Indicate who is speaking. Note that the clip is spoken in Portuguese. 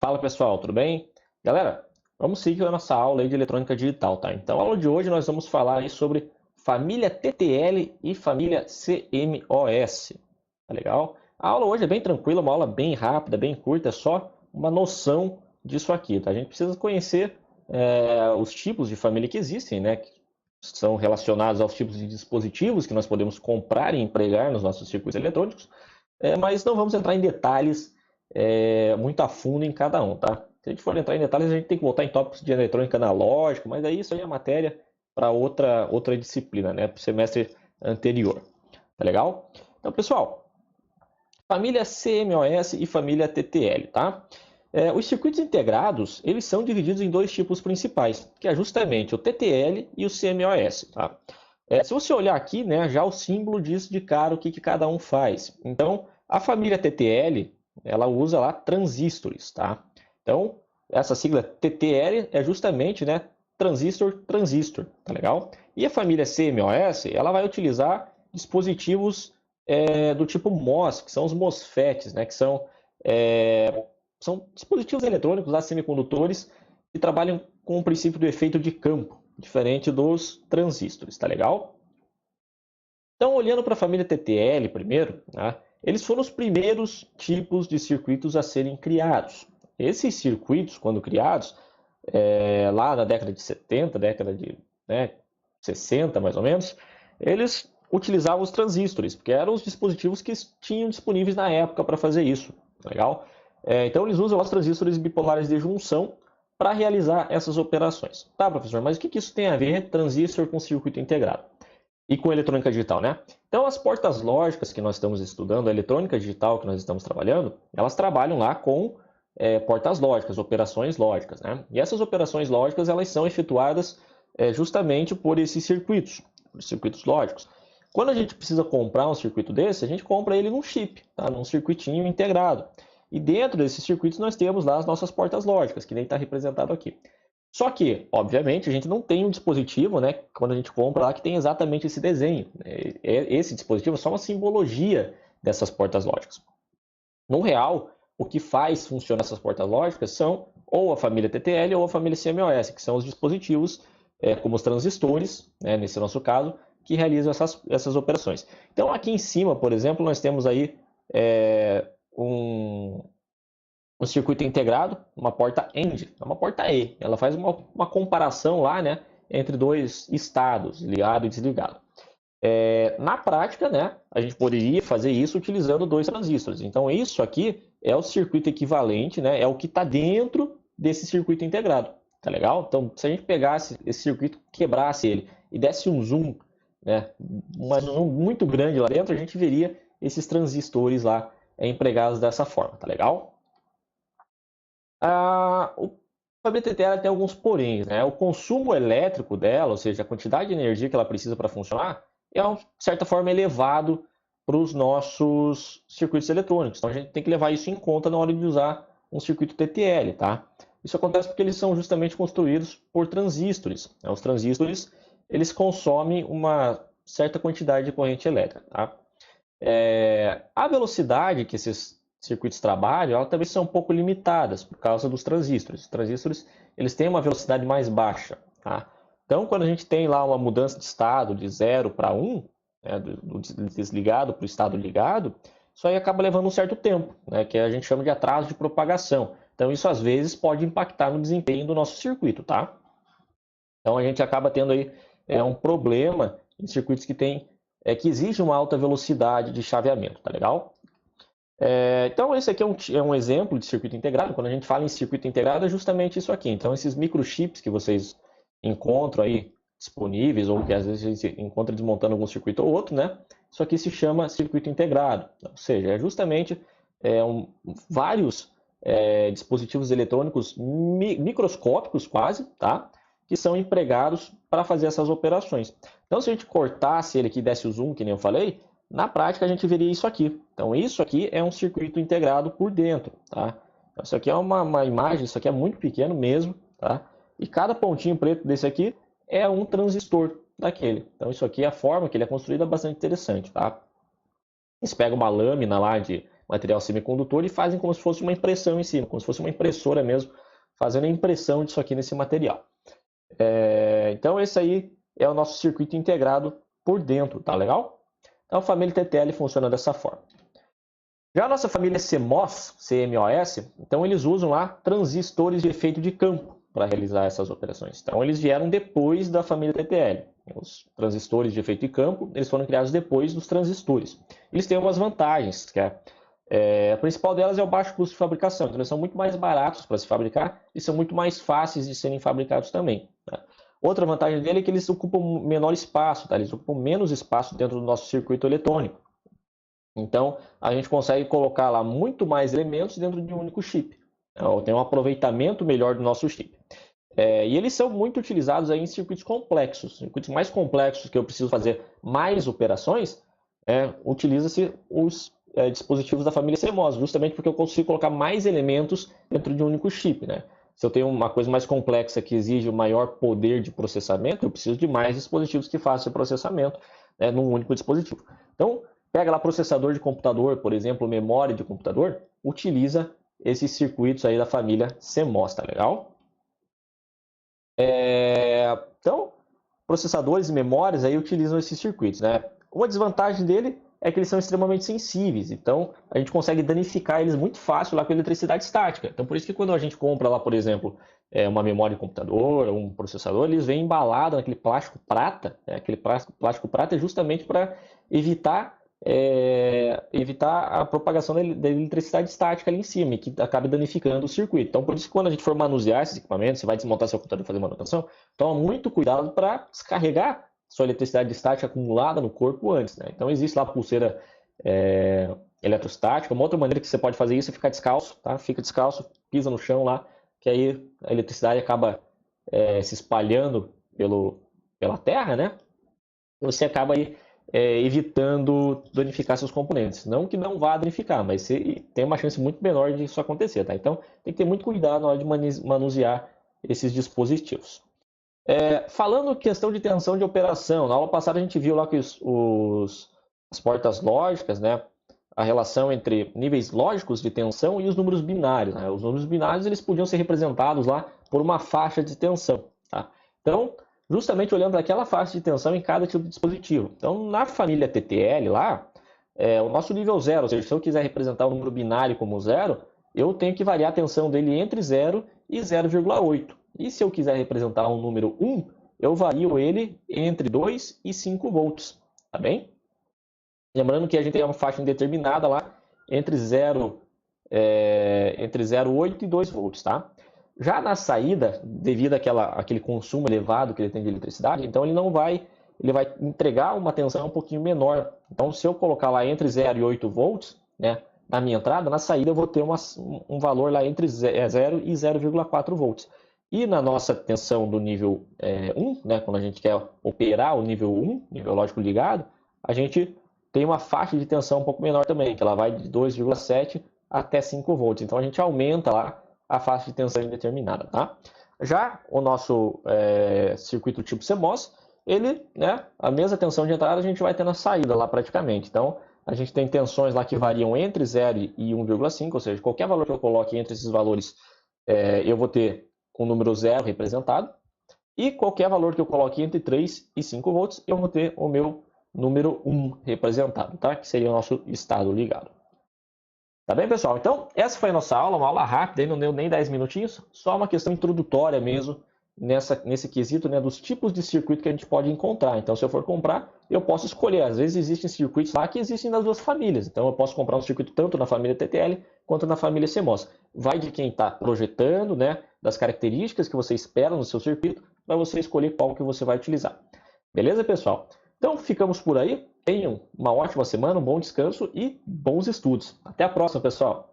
Speaker 1: Fala pessoal, tudo bem? Galera, vamos seguir a nossa aula aí de eletrônica digital, tá? Então, a aula de hoje nós vamos falar aí sobre família TTL e família CMOS, tá legal? A aula hoje é bem tranquila, uma aula bem rápida, bem curta, é só uma noção disso aqui, tá? A gente precisa conhecer os tipos de família que existem, né? Que são relacionados aos tipos de dispositivos que nós podemos comprar e empregar nos nossos circuitos eletrônicos, mas não vamos entrar em detalhes muito a fundo em cada um, tá? Se a gente for entrar em detalhes, a gente tem que voltar em tópicos de eletrônica analógica, mas aí isso aí é matéria para outra disciplina, né? Para o semestre anterior. Tá legal? Então, pessoal, família CMOS e família TTL, tá? Os circuitos integrados, eles são divididos em dois tipos principais, que é justamente o TTL e o CMOS, tá? Se você olhar aqui, né, já o símbolo diz de cara o que cada um faz. Então, a família TTL, ela usa lá transistores, tá? Então, essa sigla TTL é justamente, né, transistor, tá legal? E a família CMOS, ela vai utilizar dispositivos do tipo MOS, que são os MOSFETs, né, que são dispositivos eletrônicos, lá, semicondutores, que trabalham com o princípio do efeito de campo, diferente dos transistores, tá legal? Então, olhando para a família TTL primeiro, né, eles foram os primeiros tipos de circuitos a serem criados. Esses circuitos, quando criados, lá na década de 70, década de 60 mais ou menos, eles utilizavam os transistores, porque eram os dispositivos que tinham disponíveis na época para fazer isso. Legal? Então eles usam os transistores bipolares de junção para realizar essas operações. Tá, professor, mas o que isso tem a ver, transistor com circuito integrado? E com eletrônica digital, né? Então as portas lógicas que nós estamos estudando, a eletrônica digital que nós estamos trabalhando, elas trabalham lá com portas lógicas, operações lógicas, né? E essas operações lógicas, elas são efetuadas justamente por esses circuitos lógicos. Quando a gente precisa comprar um circuito desse, a gente compra ele num chip, tá? Num circuitinho integrado. E dentro desses circuitos nós temos lá as nossas portas lógicas, que nem está representado aqui. Só que, obviamente, a gente não tem um dispositivo, né, quando a gente compra lá, que tem exatamente esse desenho. Esse dispositivo é só uma simbologia dessas portas lógicas. No real, o que faz funcionar essas portas lógicas são ou a família TTL ou a família CMOS, que são os dispositivos, como os transistores, né, nesse nosso caso, que realizam essas operações. Então, aqui em cima, por exemplo, nós temos aí um circuito integrado, uma porta AND, uma porta E. Ela faz uma comparação lá, né, entre dois estados, ligado e desligado. Na prática, né, a gente poderia fazer isso utilizando dois transistores. Então, isso aqui é o circuito equivalente, né, é o que está dentro desse circuito integrado. Tá legal? Então, se a gente pegasse esse circuito, quebrasse ele e desse um zoom, né, um zoom muito grande lá dentro, a gente veria esses transistores lá empregados dessa forma. Tá legal? A BTT ela tem alguns poréns, né? O consumo elétrico dela, ou seja, a quantidade de energia que ela precisa para funcionar, é de certa forma elevado para os nossos circuitos eletrônicos. Então a gente tem que levar isso em conta na hora de usar um circuito TTL, tá? Isso acontece porque eles são justamente construídos por transistores, né? Os transistores eles consomem uma certa quantidade de corrente elétrica, tá? A velocidade que esses circuitos trabalham, elas também são um pouco limitadas por causa dos transistores. Os transistores eles têm uma velocidade mais baixa, tá? Então, quando a gente tem lá uma mudança de estado de 0 para 1, né, do desligado para o estado ligado, isso aí acaba levando um certo tempo, né, que a gente chama de atraso de propagação. Então, isso às vezes pode impactar no desempenho do nosso circuito, tá? Então, a gente acaba tendo aí um problema em circuitos que exigem uma alta velocidade de chaveamento, tá legal? Então, esse aqui é um exemplo de circuito integrado. Quando a gente fala em circuito integrado, é justamente isso aqui. Então, esses microchips que vocês encontram aí disponíveis, ou que às vezes a gente encontra desmontando algum circuito ou outro, né? Isso aqui se chama circuito integrado. Ou seja, é justamente vários dispositivos eletrônicos microscópicos quase, tá? Que são empregados para fazer essas operações. Então, se a gente cortasse ele aqui e desse o zoom, que nem eu falei, na prática a gente veria isso aqui. Então isso aqui é um circuito integrado por dentro, tá? Então, isso aqui é uma imagem, isso aqui é muito pequeno mesmo, tá? E cada pontinho preto desse aqui é um transistor daquele. Então isso aqui, a forma que ele é construído é bastante interessante, tá? Você pega uma lâmina lá de material semicondutor e fazem como se fosse uma impressão em cima, como se fosse uma impressora mesmo, fazendo a impressão disso aqui nesse material. Então esse aí é o nosso circuito integrado por dentro, tá legal? Então a família TTL funciona dessa forma. Já a nossa família CMOS, então eles usam lá transistores de efeito de campo para realizar essas operações. Então eles vieram depois da família TTL. Os transistores de efeito de campo, eles foram criados depois dos transistores. Eles têm algumas vantagens, que a principal delas é o baixo custo de fabricação. Então eles são muito mais baratos para se fabricar e são muito mais fáceis de serem fabricados também. Tá? Outra vantagem dele é que eles ocupam menor espaço, tá? Eles ocupam menos espaço dentro do nosso circuito eletrônico. Então, a gente consegue colocar lá muito mais elementos dentro de um único chip. Tem um aproveitamento melhor do nosso chip. E eles são muito utilizados aí em circuitos complexos. Circuitos mais complexos que eu preciso fazer mais operações, utiliza-se os dispositivos da família CMOS, justamente porque eu consigo colocar mais elementos dentro de um único chip. Né? Se eu tenho uma coisa mais complexa que exige um maior poder de processamento, eu preciso de mais dispositivos que façam esse processamento num único dispositivo. Então, pega lá processador de computador, por exemplo, memória de computador, utiliza esses circuitos aí da família CMOS, tá legal? Então, processadores e memórias aí utilizam esses circuitos, né? Uma desvantagem dele é que eles são extremamente sensíveis, então a gente consegue danificar eles muito fácil lá com eletricidade estática. Então, por isso que quando a gente compra lá, por exemplo, uma memória de computador, um processador, eles vêm embalados naquele plástico prata. Aquele plástico prata é justamente para evitar a propagação da eletricidade estática ali em cima e que acabe danificando o circuito. Então, por isso que quando a gente for manusear esses equipamentos, você vai desmontar seu computador e fazer manutenção, toma muito cuidado para descarregar sua eletricidade estática acumulada no corpo antes. Né? Então, existe lá a pulseira eletrostática. Uma outra maneira que você pode fazer isso é ficar descalço, tá? Fica descalço, pisa no chão lá, que aí a eletricidade acaba se espalhando pela terra, né? Você acaba aí evitando danificar seus componentes. Não que não vá danificar, mas tem uma chance muito menor de isso acontecer. Tá? Então, tem que ter muito cuidado na hora de manusear esses dispositivos. Falando questão de tensão de operação, na aula passada a gente viu lá que as portas lógicas, né, a relação entre níveis lógicos de tensão e os números binários. Né? Os números binários eles podiam ser representados lá por uma faixa de tensão. Tá? Então, justamente olhando para aquela faixa de tensão em cada tipo de dispositivo. Então, na família TTL lá, o nosso nível 0, ou seja, se eu quiser representar o número binário como 0, eu tenho que variar a tensão dele entre 0 e 0,8. E se eu quiser representar um número 1, eu vario ele entre 2 e 5 volts. Tá bem? Lembrando que a gente tem uma faixa indeterminada lá entre 0,8 e 2 volts. Tá? Já na saída, devido àquele consumo elevado que ele tem de eletricidade, então ele vai entregar uma tensão um pouquinho menor. Então, se eu colocar lá entre 0 e 8 volts, né, na minha entrada, na saída eu vou ter um valor lá entre 0 e 0,4 volts. E na nossa tensão do nível 1, né, quando a gente quer operar o nível 1, nível lógico ligado, a gente tem uma faixa de tensão um pouco menor também, que ela vai de 2,7 até 5 volts. Então, a gente aumenta lá a faixa de tensão indeterminada, tá? Já o nosso circuito tipo CMOS, ele, né, a mesma tensão de entrada a gente vai ter na saída lá praticamente. Então, a gente tem tensões lá que variam entre 0 e 1,5, ou seja, qualquer valor que eu coloque entre esses valores, eu vou ter com o número 0 representado. E qualquer valor que eu coloque entre 3 e 5 volts, eu vou ter o meu número 1 representado, tá? Que seria o nosso estado ligado. Tá bem, pessoal? Então, essa foi a nossa aula, uma aula rápida, não deu nem 10 minutinhos, só uma questão introdutória mesmo nesse quesito, né, dos tipos de circuito que a gente pode encontrar. Então, se eu for comprar, eu posso escolher. Às vezes existem circuitos lá que existem nas duas famílias. Então, eu posso comprar um circuito tanto na família TTL quanto na família CMOS. Vai de quem está projetando, né, das características que você espera no seu circuito, para você escolher qual que você vai utilizar. Beleza, pessoal? Então, ficamos por aí. Tenham uma ótima semana, um bom descanso e bons estudos. Até a próxima, pessoal!